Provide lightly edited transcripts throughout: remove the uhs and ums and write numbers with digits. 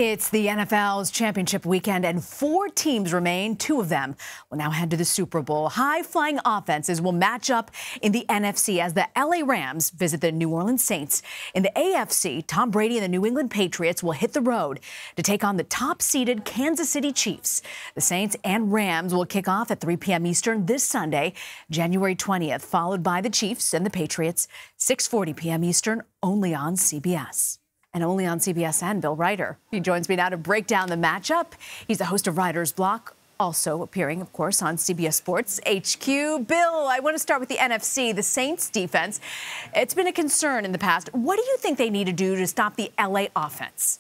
It's the NFL's championship weekend, and 4 teams remain. 2 of them will now head to the Super Bowl. High-flying offenses will match up in the NFC as the LA Rams visit the New Orleans Saints. In the AFC, Tom Brady and the New England Patriots will hit the road to take on the top-seeded Kansas City Chiefs. The Saints and Rams will kick off at 3 p.m. Eastern this Sunday, January 20th, followed by the Chiefs and the Patriots, 6:40 p.m. Eastern, only on CBS. And only on CBSN, Bill Reiter. He joins me now to break down the matchup. He's the host of Reiter's Block, also appearing, of course, on CBS Sports HQ. Bill, I want to start with the NFC, the Saints defense. It's been a concern in the past. What do you think they need to do to stop the LA offense?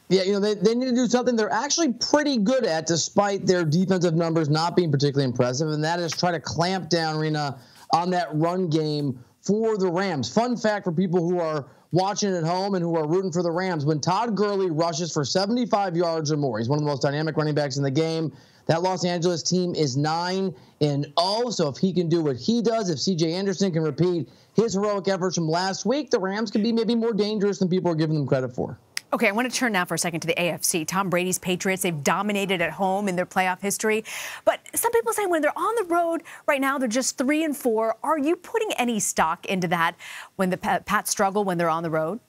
Yeah, they need to do something they're actually pretty good at, despite their defensive numbers not being particularly impressive, and that is try to clamp down, Rena, on that run game for the Rams. Fun fact for people who are watching at home and who are rooting for the Rams, when Todd Gurley rushes for 75 yards or more, he's one of the most dynamic running backs in the game. That Los Angeles team is 9-0, so if he can do what he does, if C.J. Anderson can repeat his heroic efforts from last week, the Rams can be maybe more dangerous than people are giving them credit for. Okay, I want to turn now for a second to the AFC. Tom Brady's Patriots, they've dominated at home in their playoff history. But some people say when they're on the road right now, they're just 3-4. Are you putting any stock into that when the Pats struggle when they're on the road?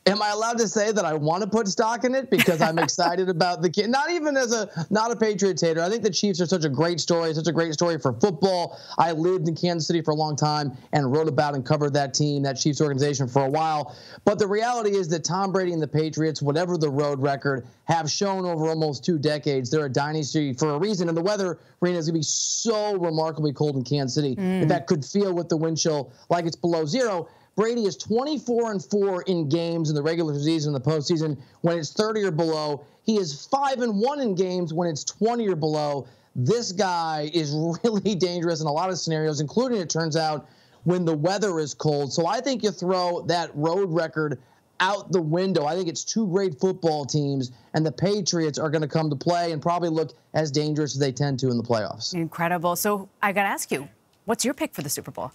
Am I allowed to say that I want to put stock in it because I'm excited about the kid? Not even as not a Patriots hater. I think the Chiefs are such a great story for football. I lived in Kansas City for a long time and wrote about and covered that team, that Chiefs organization for a while. But the reality is that Tom Brady and the Patriots, whatever the road record, have shown over almost 2 decades they're a dynasty for a reason. And the weather, Rena, is going to be so remarkably cold in Kansas City. In fact, could feel with the wind chill like it's below zero. Brady is 24-4 in games in the regular season and the postseason when it's 30 or below. He is 5-1 in games when it's 20 or below. This guy is really dangerous in a lot of scenarios, including, it turns out, when the weather is cold. So I think you throw that road record out the window. I think it's 2 great football teams, and the Patriots are going to come to play and probably look as dangerous as they tend to in the playoffs. Incredible. So I got to ask you, what's your pick for the Super Bowl?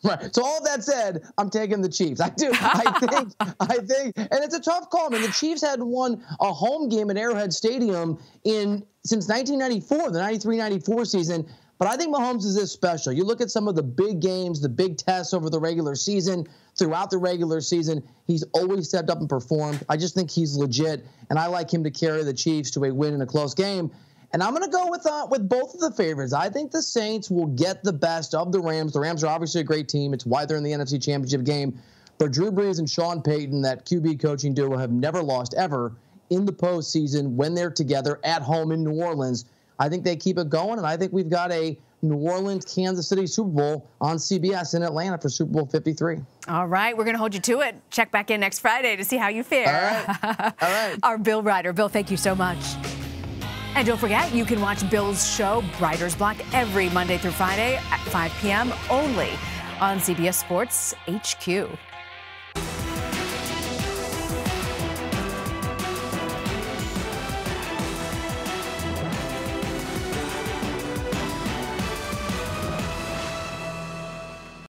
Right. So all of that said, I'm taking the Chiefs. I do. I think, and it's a tough call. I mean, the Chiefs hadn't won a home game at Arrowhead Stadium since 1994, the 93-94 season. But I think Mahomes is this special. You look at some of the big games, the big tests over the regular season, throughout the regular season, he's always stepped up and performed. I just think he's legit, and I like him to carry the Chiefs to a win in a close game. And I'm going to go with both of the favorites. I think the Saints will get the best of the Rams. The Rams are obviously a great team. It's why they're in the NFC Championship game. But Drew Brees and Sean Payton, that QB coaching duo, have never lost ever in the postseason when they're together at home in New Orleans. I think they keep it going, and I think we've got a New Orleans-Kansas City Super Bowl on CBS in Atlanta for Super Bowl 53. All right, we're going to hold you to it. Check back in next Friday to see how you fare. All right. Our Bill Reiter. Bill, thank you so much. And don't forget, you can watch Bill's show, Reiter's Block, every Monday through Friday at 5 p.m. only on CBS Sports HQ.